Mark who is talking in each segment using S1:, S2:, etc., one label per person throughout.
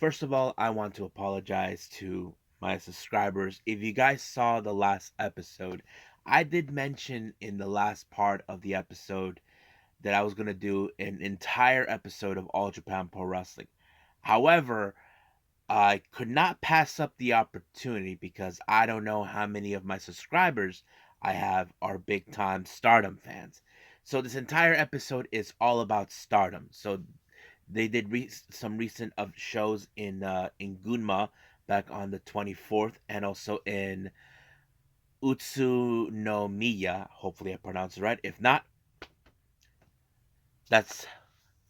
S1: First of all, I want to apologize to my subscribers. If you guys saw the last episode, I did mention in the last part of the episode that I was going to do an entire episode of All Japan Pro Wrestling. However, I could not pass up the opportunity because I don't know how many of my subscribers I have are big time Stardom fans. So this entire episode is all about Stardom. So they did some recent of shows in Gunma back on the 24th, and also in Utsunomiya. Hopefully, I pronounced it right. If not, that's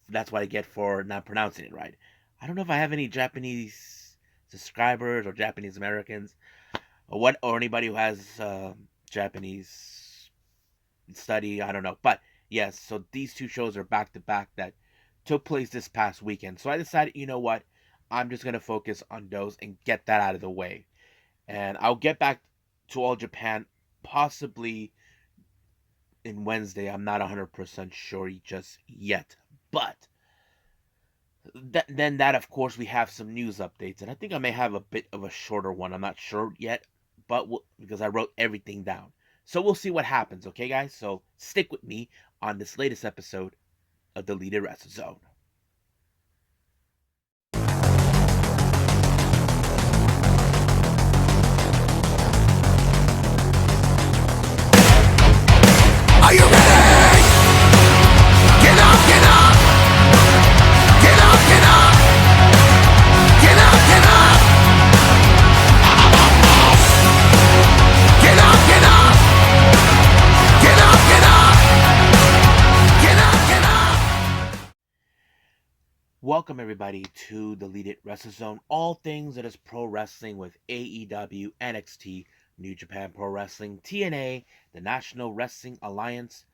S1: that's what I get for not pronouncing it right. I don't know if I have any Japanese subscribers or Japanese Americans or anybody who has Japanese study. I don't know, but yes. So these two shows are back to back that took place this past weekend. So I decided, you know what, I'm just gonna focus on those and get that out of the way, and I'll get back to All Japan possibly in Wednesday. I'm not 100% sure just yet, but then that of course we have some news updates, and I think I may have a bit of a shorter one. I'm not sure yet, but because I wrote everything down, so we'll see what happens. Okay, guys, so stick with me on this latest episode of Deleted Wrestle Zone.
S2: Are you ready? Get up, get up! Get up, get up! Get up, get up! Get up, get up! Get up, get up! Get up, get up!
S1: Welcome everybody to Deleted Wrestle Zone, all things that is pro wrestling with AEW, NXT, New Japan Pro Wrestling, TNA, the National Wrestling Alliance,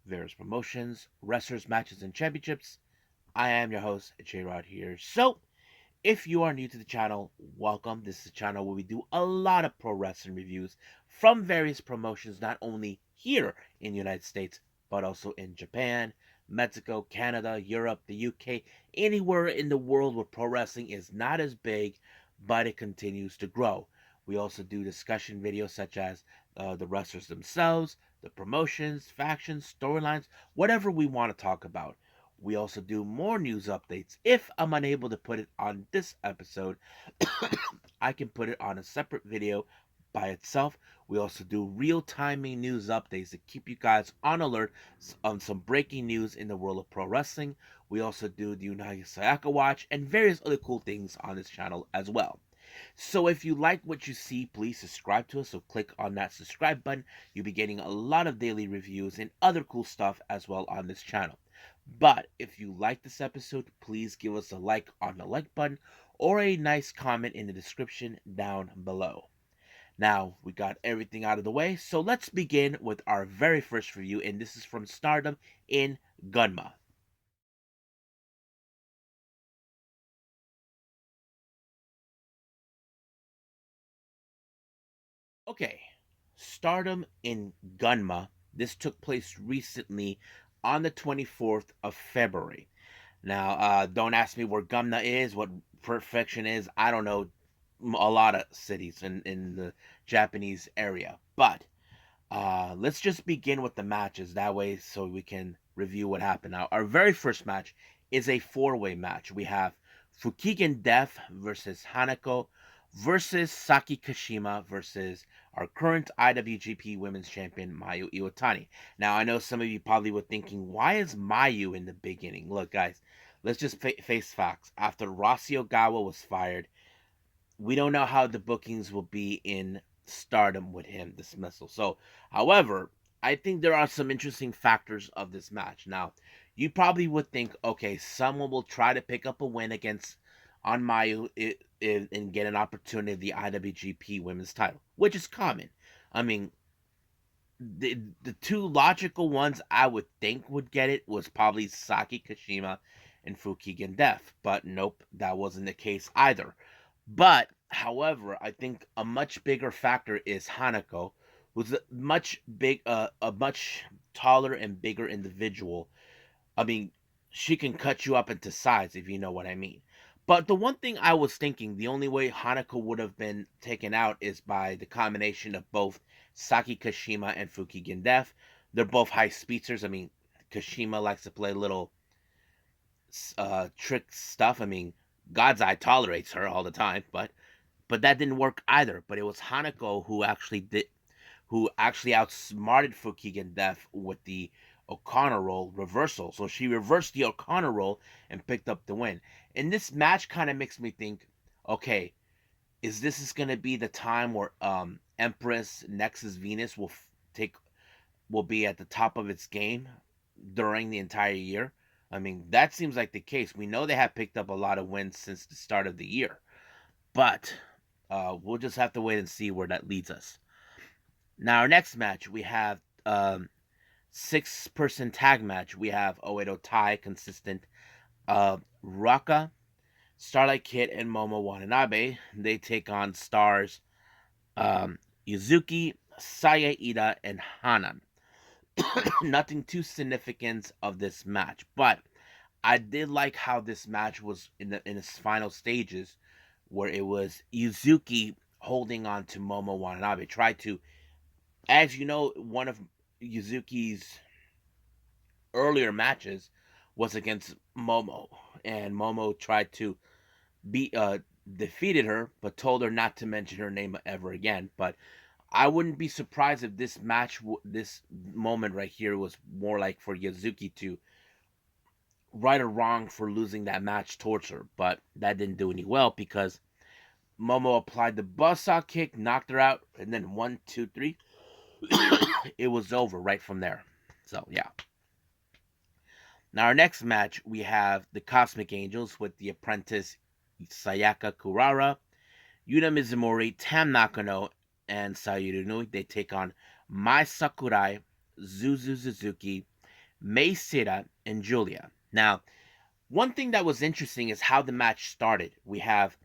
S1: various promotions, wrestlers, matches, and championships. I am your host, J-Rod here. So, if you are new to the channel, welcome. This is a channel where we do a lot of pro wrestling reviews from various promotions, not only here in the United States, but also in Japan, Mexico, Canada, Europe, the UK, anywhere in the world where pro wrestling is not as big, but it continues to grow. We also do discussion videos such as the wrestlers themselves, the promotions, factions, storylines, whatever we want to talk about. We also do more news updates. If I'm unable to put it on this episode, I can put it on a separate video by itself. We also do real-timing news updates to keep you guys on alert on some breaking news in the world of pro wrestling. We also do the Unagi Sayaka Watch and various other cool things on this channel as well. So if you like what you see, please subscribe to us. So click on that subscribe button. You'll be getting a lot of daily reviews and other cool stuff as well on this channel. But if you like this episode, please give us a like on the like button or a nice comment in the description down below. Now, we got everything out of the way, so let's begin with our very first review, and this is from Stardom in Gunma. Okay, Stardom in Gunma. This took place recently on the 24th of February. Now, don't ask me where Gunma is, what perfection is. I don't know a lot of cities in the Japanese area. But let's just begin with the matches. That way, so we can review what happened. Now, our very first match is a four-way match. We have Fukigen Death versus Hanako versus Saki Kashima versus our current IWGP Women's Champion Mayu Iwatani. Now, I know some of you probably were thinking, why is Mayu in the beginning? Look, guys, let's just face facts. After Rossy Ogawa was fired, we don't know how the bookings will be in Stardom with him dismissal. So, however, I think there are some interesting factors of this match. Now, you probably would think, okay, someone will try to pick up a win against on Mayu and get an opportunity at the IWGP Women's Title, which is common. I mean, the two logical ones I would think would get it was probably Saki Kashima and Fukigen Death, but nope, that wasn't the case either. But however, I think a much bigger factor is Hanako, who's a much taller and bigger individual. I mean, she can cut you up into size if you know what I mean. But the one thing I was thinking, the only way Hanako would have been taken out is by the combination of both Saki Kashima and Fukigen Death. They're both high speedsters. I mean, Kashima likes to play little trick stuff. I mean, God's Eye tolerates her all the time, but that didn't work either. But it was Hanako who actually outsmarted Fukigen Death with the O'Connor roll reversal. So she reversed the O'Connor roll and picked up the win. And this match kind of makes me think, okay, is this is going to be the time where Empress Nexus Venus will be at the top of its game during the entire year? I mean, that seems like the case. We know they have picked up a lot of wins since the start of the year, but we'll just have to wait and see where that leads us. Now, our next match, we have 6-person tag match. We have Oedo Tai consistent of Raka, Starlight Kid, and Momo Watanabe. They take on stars Yuzuki, Saya Ida, and Hanan. Nothing too significant of this match, but I did like how this match was in its final stages, where it was Yuzuki holding on to Momo Watanabe. Tried to, as you know, one of Yuzuki's earlier matches was against Momo, and Momo tried to be defeated her, but told her not to mention her name ever again. But I wouldn't be surprised if this match, this moment right here, was more like for Yuzuki to right or wrong for losing that match towards her. But that didn't do any well because Momo applied the buzzsaw kick, knocked her out, and then 1, 2, 3, it was over right from there. So yeah. Now our next match we have the Cosmic Angels with the apprentice Sayaka Kurara, Yuta Mizumori, Tam Nakano, and Sayuri Nui. They take on Mai Sakurai, Zuzu Suzuki, Mei Sira, and Giulia. Now, one thing that was interesting is how the match started. We have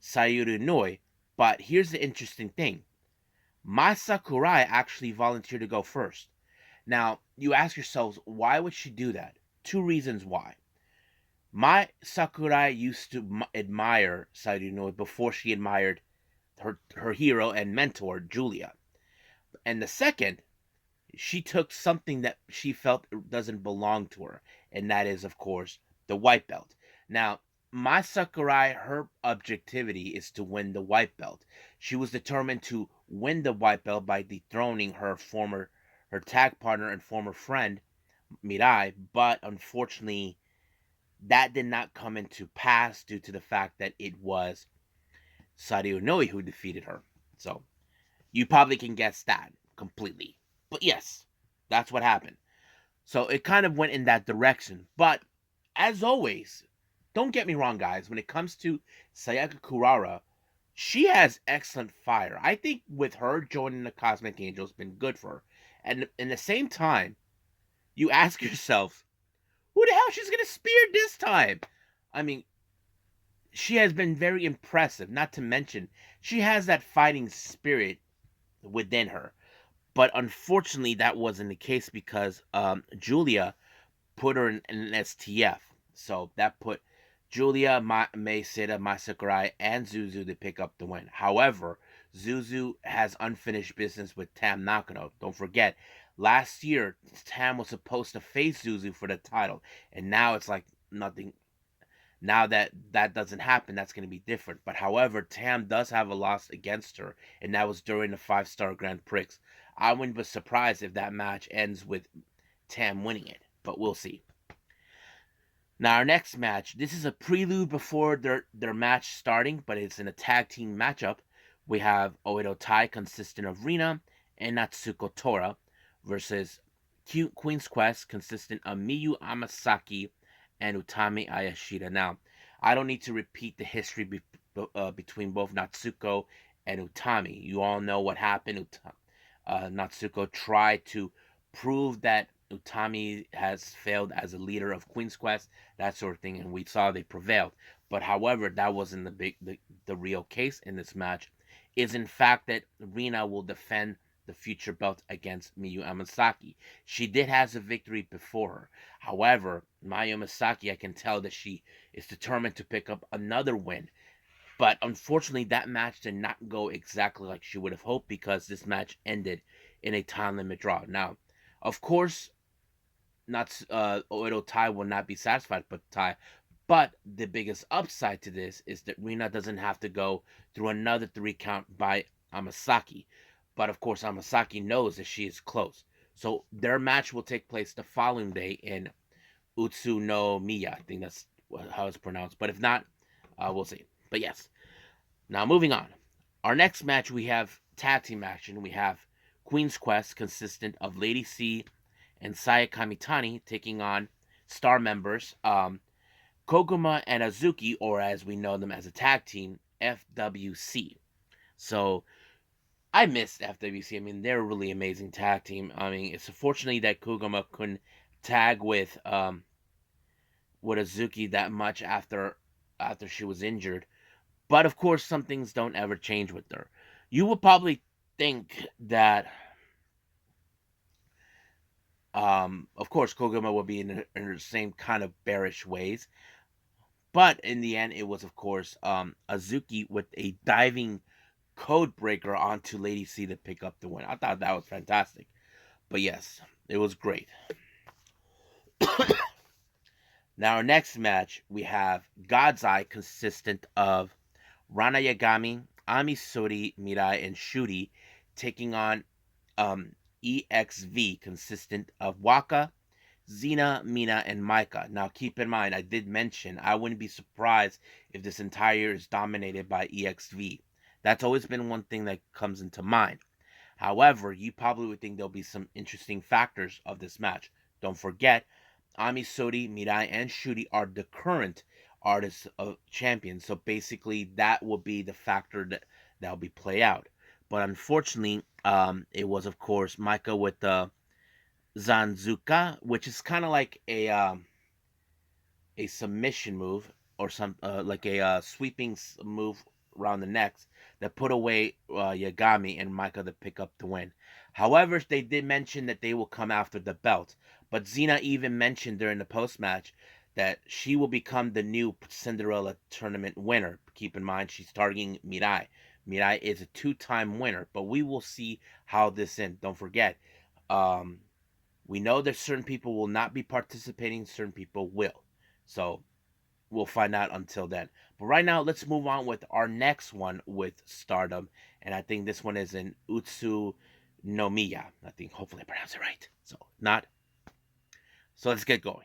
S1: Sayuri Nui, but here's the interesting thing. Mai Sakurai actually volunteered to go first. Now, you ask yourselves, why would she do that? Two reasons why. Mai Sakurai used to admire Sayuri Nui before she admired her hero and mentor, Giulia. And the second, she took something that she felt doesn't belong to her, and that is, of course, the white belt. Now, Mai Sakurai, her objectivity is to win the white belt. She was determined to win the white belt by dethroning her tag partner and former friend, Mirai, but unfortunately, that did not come into pass due to the fact that it was Sario Noi who defeated her. So, you probably can guess that completely. But yes, that's what happened. So it kind of went in that direction. But as always, don't get me wrong, guys. When it comes to Sayaka Kurara, she has excellent fire. I think with her joining the Cosmic Angels, been good for her. And in the same time, you ask yourself, who the hell she's gonna spear this time? I mean, she has been very impressive. Not to mention, she has that fighting spirit within her. But unfortunately, that wasn't the case because Giulia put her in an STF. So that put Giulia, Mei Sita, Mai Sakurai, and Zuzu to pick up the win. However, Zuzu has unfinished business with Tam Nakano. Don't forget, last year, Tam was supposed to face Zuzu for the title. And now it's like nothing. Now that that doesn't happen, that's going to be different. But however, Tam does have a loss against her, and that was during the 5-star Grand Prix. I wouldn't be surprised if that match ends with Tam winning it, but we'll see. Now our next match, this is a prelude before their match starting, but it's in a tag team matchup. We have Oedo Tai consisting of Rina and Natsuko Tora versus Queen's Quest consisting of Miyu Amasaki and Utami Ayashida. Now, I don't need to repeat the history between both Natsuko and Utami. You all know what happened. Natsuko tried to prove that Utami has failed as a leader of Queen's Quest, that sort of thing, and we saw they prevailed. But however, that wasn't the real case in this match. Is in fact that Rina will defend the future belt against Miyu Amasaki. She did have a victory before her. However, Miyu Amasaki, I can tell that she is determined to pick up another win. But unfortunately, that match did not go exactly like she would have hoped because this match ended in a time limit draw. Now, of course, not Oedo Tai will not be satisfied with Tai. But the biggest upside to this is that Rina doesn't have to go through another 3 count by Amasaki. But of course, Amasaki knows that she is close. So their match will take place the following day in Utsunomiya. I think that's how it's pronounced. But if not, we'll see. But yes. Now moving on. Our next match, we have tag team action. We have Queen's Quest, consistent of Lady C and Saya Kamitani, taking on star members Koguma and Azuki, or as we know them as a tag team, FWC. So I missed FWC. I mean, they're a really amazing tag team. I mean, it's unfortunately that Koguma couldn't tag with Azuki that much after she was injured. But of course, some things don't ever change with her. You would probably think that, of course, Koguma would be in the same kind of bearish ways. But in the end, it was, of course, Azuki with a diving code breaker onto Lady C to pick up the win. I thought that was fantastic. But yes, it was great. Now, our next match, we have God's Eye, consistent of Rana Yagami, Ami Sori, Mirai, and Shuri, taking on EXV, consistent of Waka, Xena, Mina, and Micah. Now, keep in mind, I did mention I wouldn't be surprised if this entire is dominated by EXV. That's always been one thing that comes into mind. However, you probably would think there'll be some interesting factors of this match. Don't forget, Ami Sori, Mirai, and Shuri are the current artists of champions. So basically, that will be the factor that'll be play out. But unfortunately, it was of course Micah with the Zanzuka, which is kind of like a submission move or some like a sweeping move around the necks that put away Yagami and Micah to pick up the win. However, they did mention that they will come after the belt, but Xena even mentioned during the post match that she will become the new Cinderella tournament winner. Keep in mind, she's targeting Mirai. Mirai is a 2-time winner, but we will see how this ends. Don't forget, um, we know that certain people will not be participating, certain people will. So we'll find out until then. But right now, let's move on with our next one with Stardom. And I think this one is in Utsunomiya. I think hopefully I pronounced it right. So not. So let's get going.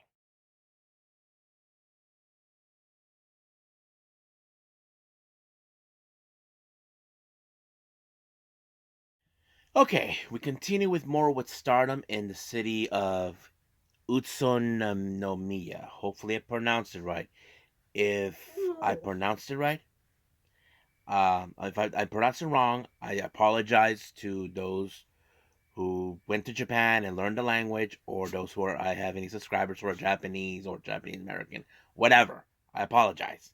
S1: Okay, we continue with more with Stardom in the city of Utsunomiya. Hopefully I pronounced it right. If I pronounced it right, if I pronounced it wrong, I apologize to those who went to Japan and learned the language, or those who are I have any subscribers who are Japanese or Japanese American, whatever. I apologize.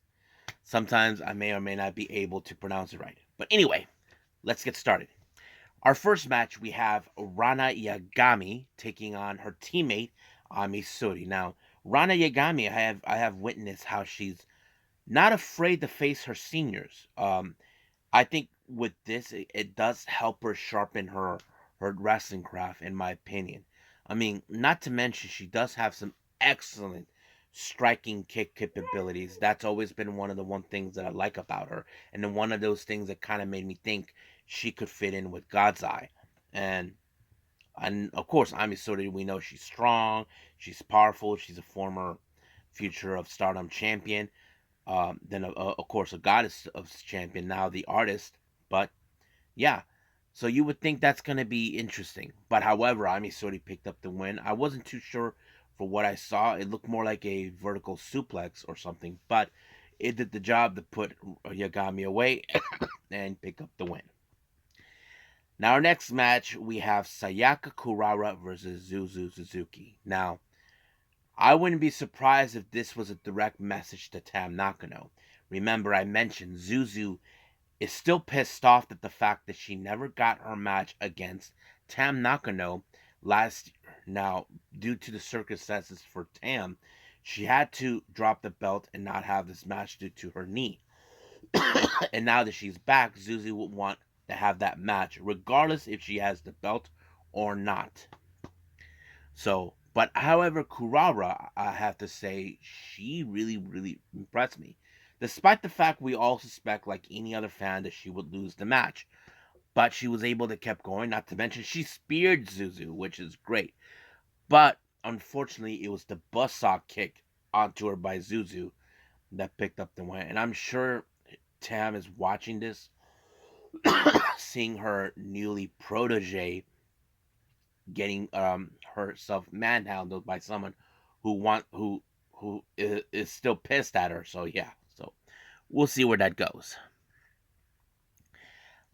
S1: Sometimes I may or may not be able to pronounce it right. But anyway, let's get started. Our first match, we have Rana Yagami taking on her teammate Ami Suri. Now, Rana Yagami, I have witnessed how she's not afraid to face her seniors. I think with this, it does help her sharpen her wrestling craft, in my opinion. I mean, not to mention she does have some excellent striking kick capabilities. That's always been one of the one things that I like about her, and then one of those things that kind of made me think she could fit in with God's Eye. And and of course, Ami Soto, we know she's strong, she's powerful, she's a former Future of Stardom champion. Then of course a goddess of champion, now the artist. But yeah, so you would think that's going to be interesting. But however, Ami Sori picked up the win. I wasn't too sure for what I saw. It looked more like a vertical suplex or something, but it did the job to put Yagami away and pick up the win. Now, our next match, we have Sayaka Kurara versus Zuzu Suzuki. Now, I wouldn't be surprised if this was a direct message to Tam Nakano. Remember, I mentioned Zuzu is still pissed off at the fact that she never got her match against Tam Nakano last year. Now, due to the circumstances for Tam, she had to drop the belt and not have this match due to her knee. And now that she's back, Zuzu would want to have that match, regardless if she has the belt or not. So, but however, Kurara, I have to say, she really, really impressed me. Despite the fact we all suspect, like any other fan, that she would lose the match. But she was able to keep going, not to mention she speared Zuzu, which is great. But unfortunately, it was the buzzsaw kick onto her by Zuzu that picked up the win. And I'm sure Tam is watching this, seeing her newly protege getting herself manhandled by someone who is still pissed at her. So yeah, so we'll see where that goes.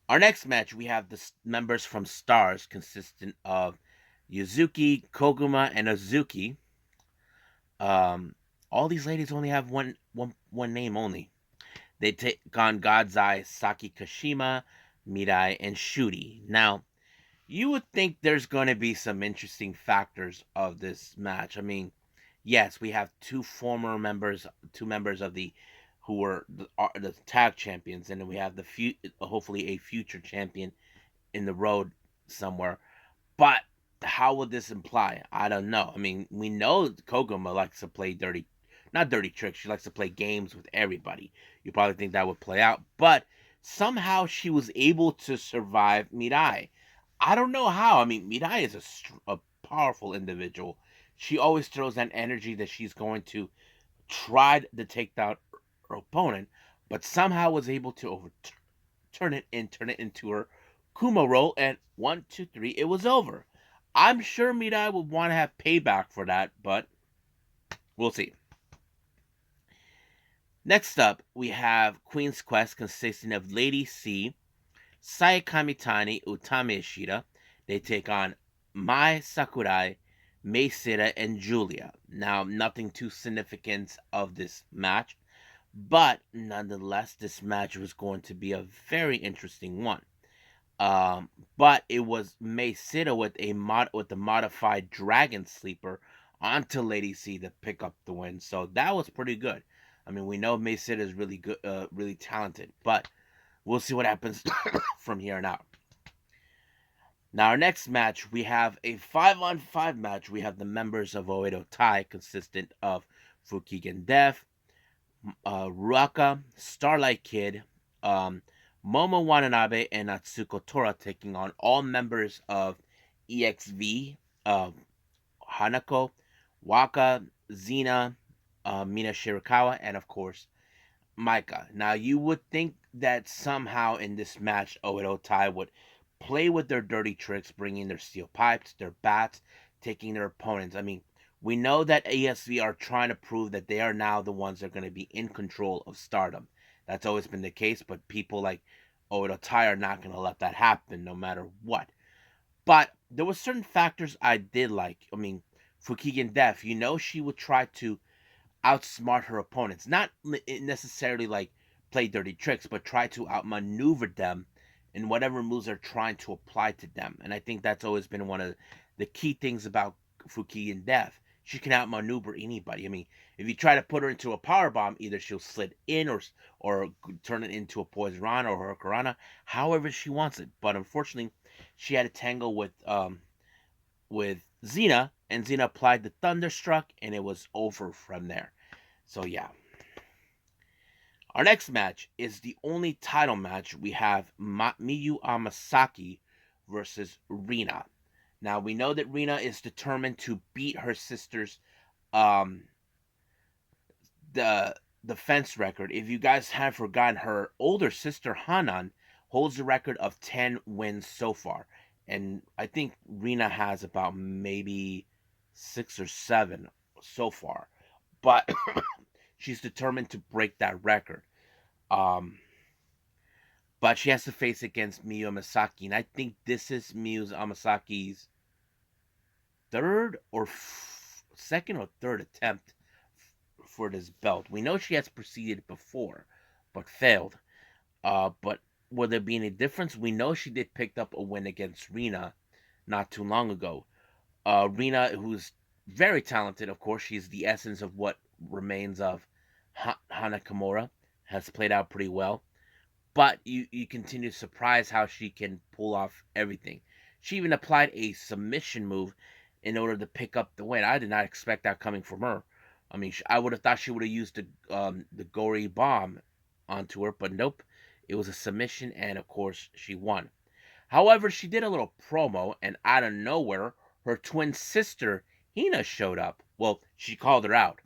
S1: Our next match, we have the members from Stars, consistent of Yuzuki, Koguma, and Azuki. Um, all these ladies only have one name only. They take on God's Eye, Saki Kashima, Mirai, and Shuri. Now, you would think there's going to be some interesting factors of this match. I mean, yes, we have two members of the who were the tag champions, and then we have hopefully a future champion in the road somewhere. But how would this imply? I don't know. I mean, we know Koguma likes to play not dirty tricks. She likes to play games with everybody. You probably think that would play out, but somehow she was able to survive Mirai. I don't know how. I mean, Mirai is a powerful individual. She always throws that energy that she's going to try to take down her opponent, but somehow was able to turn it into her Kuma roll, and 1, 2, 3, it was over. I'm sure Mirai would want to have payback for that, but we'll see. Next up, we have Queen's Quest, consisting of Lady C, Sai Kamitani, Utami Ishida. They take on Mai Sakurai, Mei Sita, and Julia. Now, nothing too significant of this match, but nonetheless, this match was going to be a very interesting one. But it was Mei Sita with the modified Dragon Sleeper onto Lady C to pick up the win. So that was pretty good. I mean, we know Mei Sita is really good, really talented, but we'll see what happens from here on out. Now, our next match, we have a 5-on-5 match. We have the members of Oedo Tai, consistent of Fukigen Death, Ruaka, Starlight Kid, Momo Watanabe, and Natsuko Tora, taking on all members of EXV, Hanako, Waka, Zena, Mina Shirakawa, and of course, Maika. Now, you would think that somehow in this match, Oedo Tai would play with their dirty tricks, bringing their steel pipes, their bats, taking their opponents. I mean, we know that ASV are trying to prove that they are now the ones that are going to be in control of Stardom. That's always been the case, but people like Oedo Tai are not going to let that happen no matter what. But there were certain factors I did like. I mean, Fukigen Death, she would try to outsmart her opponents. Not necessarily like play dirty tricks, but try to outmaneuver them in whatever moves they're trying to apply to them. And I think that's always been one of the key things about Fukigen Death. She can outmaneuver anybody. I mean, if you try to put her into a power bomb, either she'll slid in or turn it into a poison rana or a karana, however she wants it. But unfortunately, she had a tangle with Xena, and Xena applied the Thunderstruck, and it was over from there. So yeah. Our next match is the only title match. We have Miyu Amasaki versus Rina. Now we know that Rina is determined to beat her sister's um the defense record. If you guys have forgotten, her older sister Hanan holds the record of 10 wins so far. And I think Rina has about maybe 6 or 7 so far. But she's determined to break that record. Um, but she has to face against Miyu Amasaki, and I think this is Miyu Amasaki's second or third attempt for this belt. We know she has proceeded before, but failed. But will there be any difference? We know she did pick up a win against Rina not too long ago. Rina, who's very talented, of course, she's the essence of what remains of Hana Kimura, has played out pretty well. But you continue to surprise how she can pull off everything. She even applied a submission move in order to pick up the win. I did not expect that coming from her. I mean, I would have thought she would have used the gory bomb onto her, but nope. It was a submission, and of course, she won. However, she did a little promo, and out of nowhere, her twin sister Hina showed up. Well, she called her out.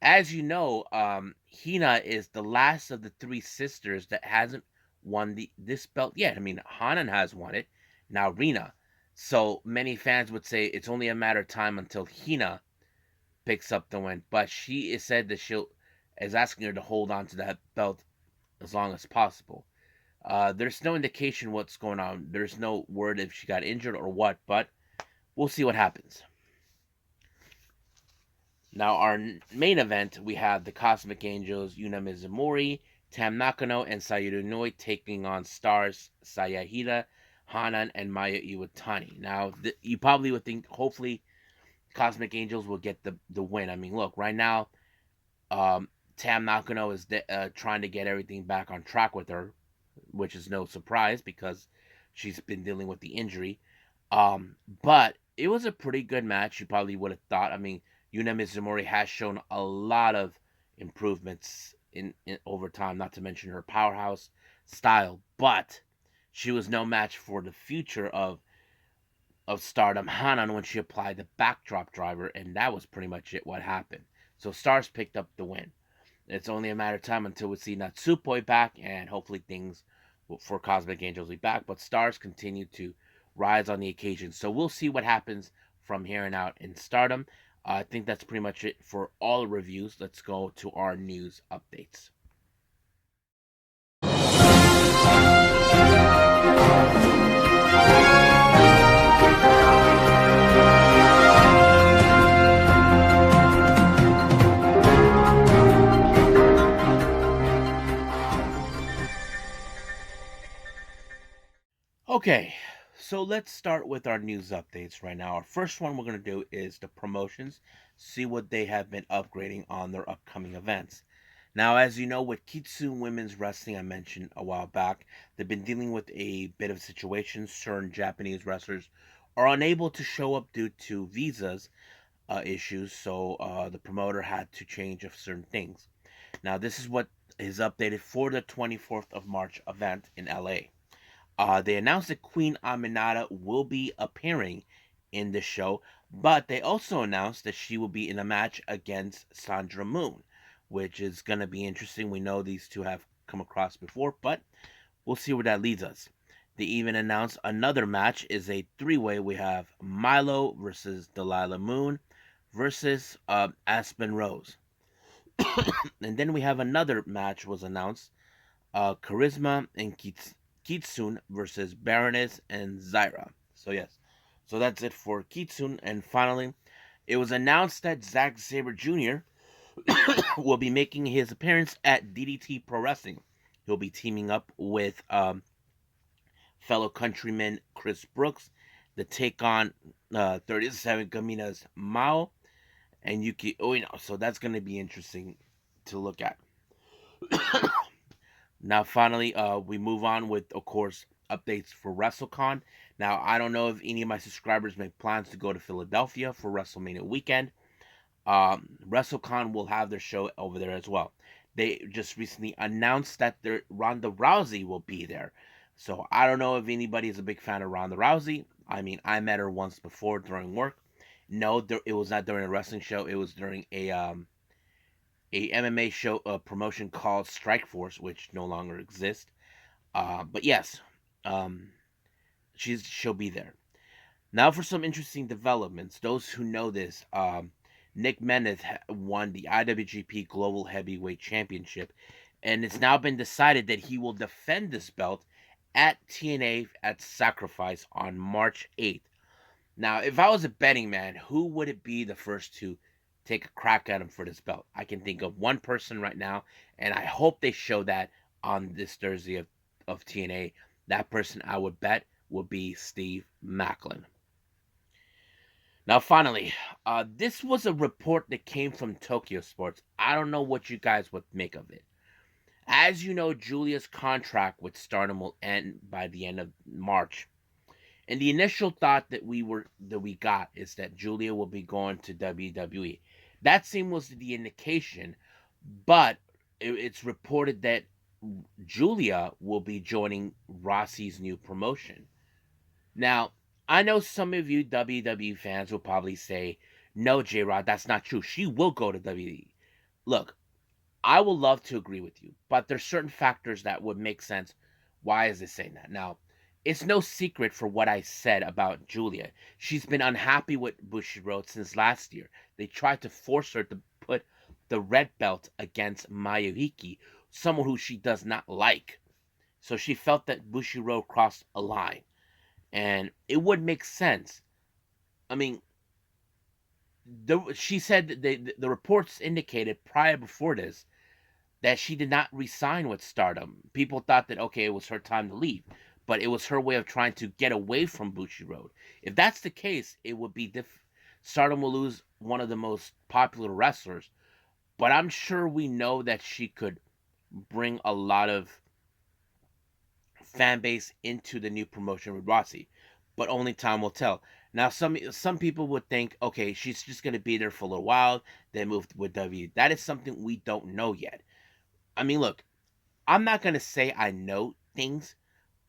S1: As you know, Hina is the last of the three sisters that hasn't won this belt yet. I mean, Hanan has won it, now Rina. So many fans would say it's only a matter of time until Hina picks up the win. But she is said that she'll is asking her to hold on to that belt as long as possible. There's no indication what's going on. There's no word if she got injured or what, but we'll see what happens. Now, our main event, we have the Cosmic Angels, Yuna Mizumori, Tam Nakano, and Sayuri Noi taking on Stars, Sayahida, Hanan, and Maya Iwatani. Now, you probably would think, hopefully, Cosmic Angels will get the win. I mean, look, right now, um, Tam Nakano is trying to get everything back on track with her, which is no surprise because she's been dealing with the injury. But it was a pretty good match. You probably would have thought. I mean, Yuna Mizumori has shown a lot of improvements in over time. Not to mention her powerhouse style, but she was no match for the future of Stardom Hanan when she applied the backdrop driver, and that was pretty much it. What happened? So Stars picked up the win. It's only a matter of time until we see Natsupoi back, and hopefully things for Cosmic Angels will be back. But Stars continue to rise on the occasion. So we'll see what happens from here and out in Stardom. I think that's pretty much it for all the reviews. Let's go to our news updates. Okay, so let's start with our news updates right now. Our first one we're going to do is the promotions, see what they have been upgrading on their upcoming events. Now, as you know, with Kitsuen Women's Wrestling, I mentioned a while back, they've been dealing with a bit of a situation. Certain Japanese wrestlers are unable to show up due to visas issues, so the promoter had to change of certain things. Now, this is what is updated for the 24th of March event in LA. They announced that Queen Aminata will be appearing in the show, but they also announced that she will be in a match against Sandra Moon, which is going to be interesting. We know these two have come across before, but we'll see where that leads us. They even announced another match is a three-way. We have Milo versus Delilah Moon versus Aspen Rose. And then we have another match was announced. Charisma and Kitsune versus Baroness and Zyra. So yes, so that's it for Kitsune. And finally, it was announced that Zack Sabre Jr. will be making his appearance at DDT Pro Wrestling. He'll be teaming up with fellow countryman Chris Brooks to take on 37 Gamina's Mao and Yuki Ueno. So that's going to be interesting to look at. Now, finally, we move on with, of course, updates for WrestleCon. Now, I don't know if any of my subscribers make plans to go to Philadelphia for WrestleMania weekend. WrestleCon will have their show over there as well. They just recently announced that their Ronda Rousey will be there. So I don't know if anybody is a big fan of Ronda Rousey. I mean, I met her once before during work. No, it was not during a wrestling show. It was during a MMA show promotion called Strike Force, which no longer exists. But yes, um, she'll be there. Now for some interesting developments. Those who know this, Nic Nemeth won the IWGP Global Heavyweight Championship, and it's now been decided that he will defend this belt at TNA at Sacrifice on March 8th. Now, if I was a betting man, who would it be the first to take a crack at him for this belt? I can think of one person right now, and I hope they show that on this Thursday of TNA. That person I would bet would be Steve Macklin. Now, finally, this was a report that came from Tokyo Sports. I don't know what you guys would make of it. As you know, Giulia's contract with Stardom will end by the end of March. And the initial thought that we got is that Giulia will be going to WWE. That seemed was the indication, but it's reported that Giulia will be joining Rossi's new promotion. Now, I know some of you WWE fans will probably say, "No, J Rod, that's not true. She will go to WWE." Look, I will love to agree with you, but there's certain factors that would make sense. Why is it saying that? Now, it's no secret for what I said about Giulia. She's been unhappy with Bushiroad since last year. They tried to force her to put the red belt against Mayuhiki, someone who she does not like. So she felt that Bushiroad crossed a line. And it would make sense. I mean, she said that the reports indicated prior before this that she did not resign with Stardom. People thought that okay, it was her time to leave, but it was her way of trying to get away from Bushiroad. If that's the case, it would be Stardom will lose one of the most popular wrestlers, but I'm sure we know that she could bring a lot of fan base into the new promotion with Rossi, but only time will tell. Now, some people would think, okay, she's just gonna be there for a little while, then move with W. That is something we don't know yet. I mean, look, I'm not gonna say I know things,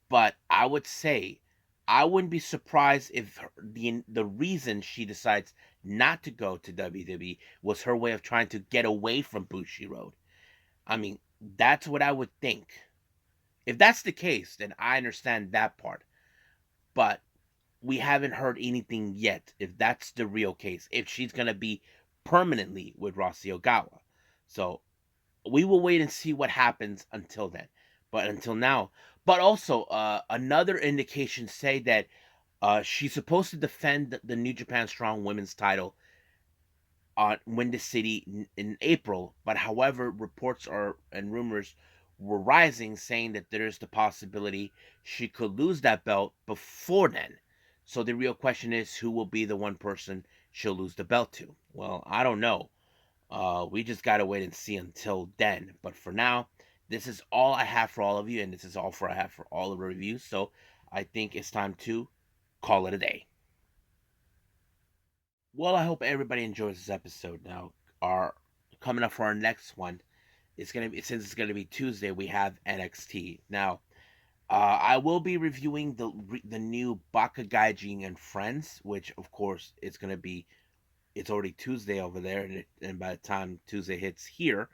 S1: but I would say I wouldn't be surprised if the reason she decides not to go to WWE was her way of trying to get away from Bushiroad. I mean, that's what I would think. If that's the case, then I understand that part. But we haven't heard anything yet if that's the real case, if she's going to be permanently with Rossi Ogawa. So we will wait and see what happens until then. But until now, but also another indication say that she's supposed to defend the New Japan Strong Women's title on Windy City in April. But however, reports are and rumors were rising saying that there's the possibility she could lose that belt before then. So the real question is who will be the one person she'll lose the belt to? Well, I don't know. We just gotta wait and see until then. But for now, this is all I have for all of you, and this is all I have for all of the reviews. So I think it's time to call it a day. Well, I hope everybody enjoys this episode. Now, our coming up for our next one, it's gonna be since it's gonna be Tuesday. We have NXT. Now, I will be reviewing the new Baka Gaijin and Friends, which of course it's gonna be. It's already Tuesday over there, and by the time Tuesday hits here,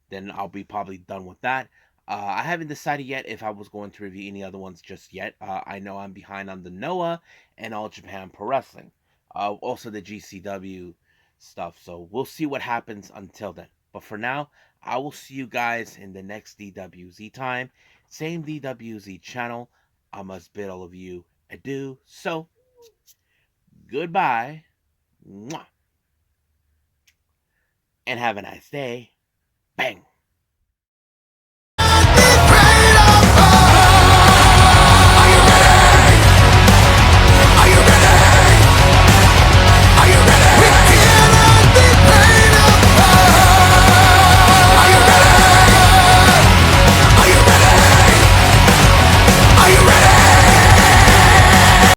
S1: then I'll be probably done with that. I haven't decided yet if I was going to review any other ones just yet. I know I'm behind on the Noah and All Japan Pro Wrestling, also the GCW stuff. So we'll see what happens until then. But for now, I will see you guys in the next DWZ time. Same DWZ channel. I must bid all of you adieu. So, goodbye. Mwah, and have a nice day. Bang.